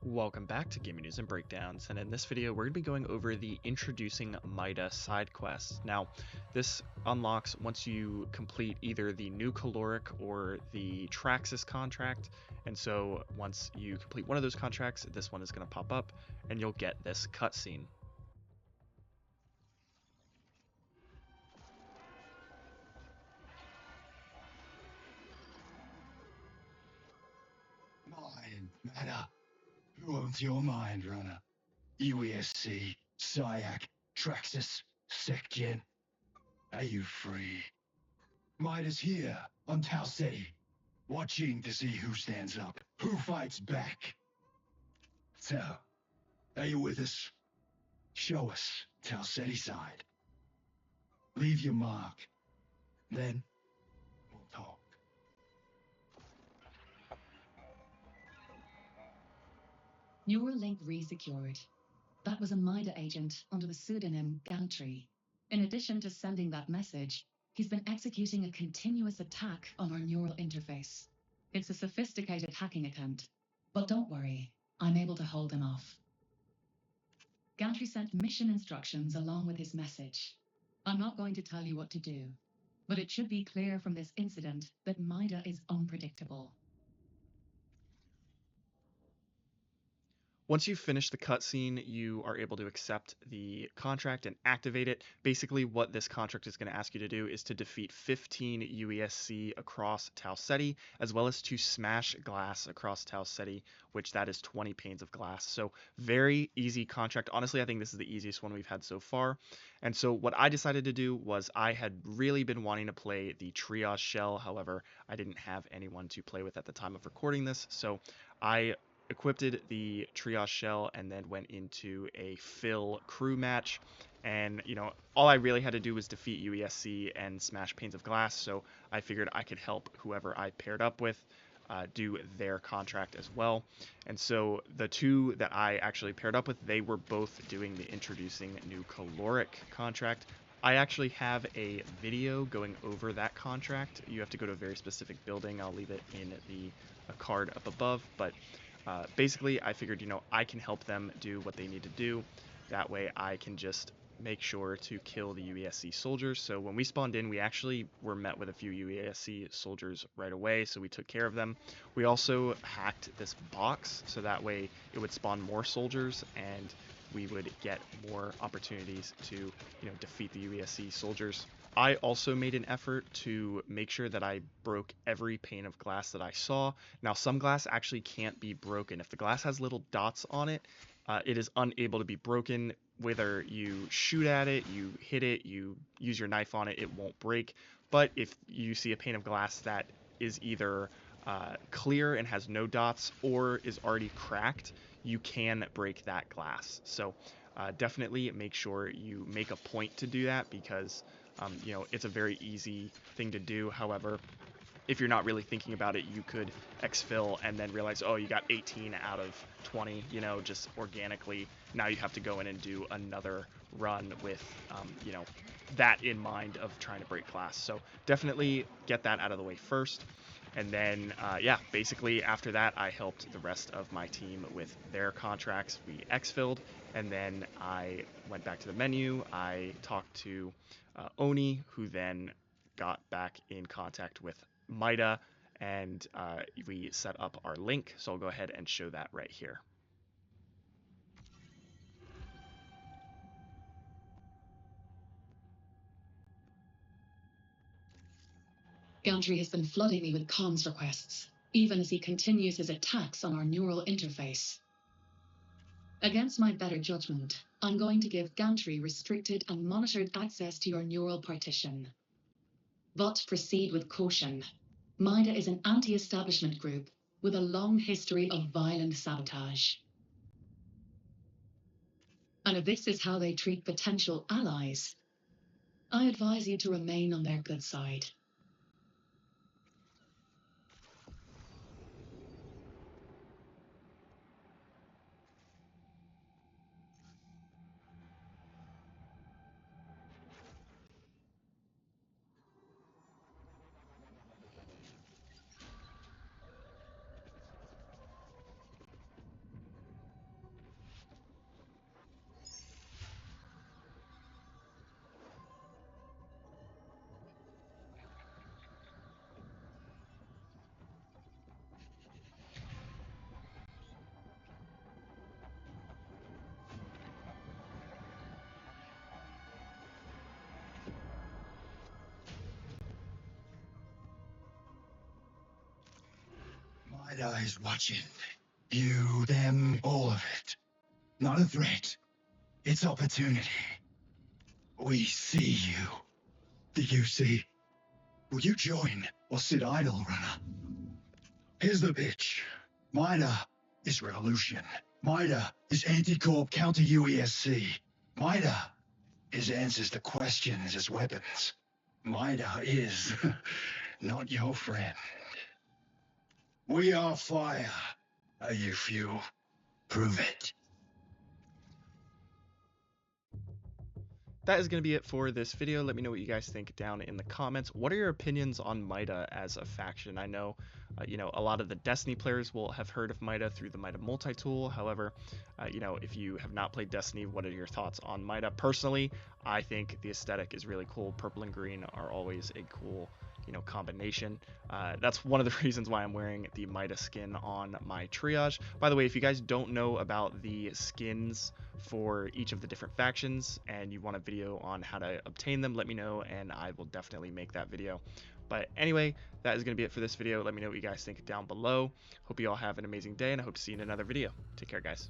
Welcome back to Gaming News and Breakdowns, and in this video we're going to be going over the Introducing MIDA side quest. Now, this unlocks once you complete either the new caloric or the Traxxas contract, and so once you complete one of those contracts, this one is going to pop up and you'll get this cutscene. MIDA. Who owns your mind, runner? UESC, SIAC, Traxxas, SecGen. Are you free? MIDA's here on Ceti, watching to see who stands up, who fights back. So, are you with us? Show us Ceti side. Leave your mark. Then, we'll talk. Neural link re-secured. That was a MIDA agent under the pseudonym Gantry. In addition to sending that message, he's been executing a continuous attack on our neural interface. It's a sophisticated hacking attempt, but don't worry, I'm able to hold him off. Gantry sent mission instructions along with his message. I'm not going to tell you what to do, but it should be clear from this incident that MIDA is unpredictable. Once you finish the cutscene, you are able to accept the contract and activate it. Basically, what this contract is going to ask you to do is to defeat 15 UESC across Ceti, as well as to smash glass across Ceti, which that is 20 panes of glass. So very easy contract. Honestly, I think this is the easiest one we've had so far. And so what I decided to do was I had really been wanting to play the triage shell. However, I didn't have anyone to play with at the time of recording this. So I equipped the triage shell and then went into a fill crew match, and all I really had to do was defeat UESC and smash panes of glass, so I figured I could help whoever I paired up with do their contract as well. And so the two that I actually paired up with, they were both doing the Introducing New Caloric contract. I actually have a video going over that contract. You have to go to a very specific building. I'll leave it in the card up above, but basically, I figured, I can help them do what they need to do. That way, I can just make sure to kill the UESC soldiers. So when we spawned in, we actually were met with a few UESC soldiers right away, so we took care of them. We also hacked this box, so that way it would spawn more soldiers, and we would get more opportunities to, defeat the UESC soldiers. I also made an effort to make sure that I broke every pane of glass that I saw. Now, some glass actually can't be broken. If the glass has little dots on it, it is unable to be broken. Whether you shoot at it, you hit it, you use your knife on it, it won't break. But if you see a pane of glass that is either clear and has no dots or is already cracked, you can break that glass. So definitely make sure you make a point to do that, because it's a very easy thing to do. However, if you're not really thinking about it, you could exfil and then realize, oh, you got 18 out of 20, just organically. Now you have to go in and do another run with, that in mind of trying to break glass. So definitely get that out of the way first. And then, basically after that, I helped the rest of my team with their contracts. We exfilled, and then I went back to the menu. I talked to Oni, who then got back in contact with MIDA, and we set up our link. So I'll go ahead and show that right here. Gantry has been flooding me with comms requests, even as he continues his attacks on our neural interface. Against my better judgment, I'm going to give Gantry restricted and monitored access to your neural partition. But proceed with caution. MIDA is an anti-establishment group with a long history of violent sabotage. And if this is how they treat potential allies, I advise you to remain on their good side. MIDA is watching. You, them, all of it. Not a threat. It's opportunity. We see you. Do you see? Will you join or sit idle, runner? Here's the pitch. MIDA is revolution. MIDA is anti-corp counter UESC. MIDA is answers to questions as weapons. MIDA is not your friend. We are fire. Are you fuel? Prove it. That is going to be it for this video. Let me know what you guys think down in the comments. What are your opinions on MIDA as a faction? I know, a lot of the Destiny players will have heard of MIDA through the MIDA multi-tool. However, if you have not played Destiny, what are your thoughts on MIDA? Personally, I think the aesthetic is really cool. Purple and green are always a cool combination. That's one of the reasons why I'm wearing the MIDA skin on my triage. By the way, if you guys don't know about the skins for each of the different factions and you want a video on how to obtain them, let me know and I will definitely make that video. But anyway, that is going to be it for this video. Let me know what you guys think down below. Hope you all have an amazing day and I hope to see you in another video. Take care, guys.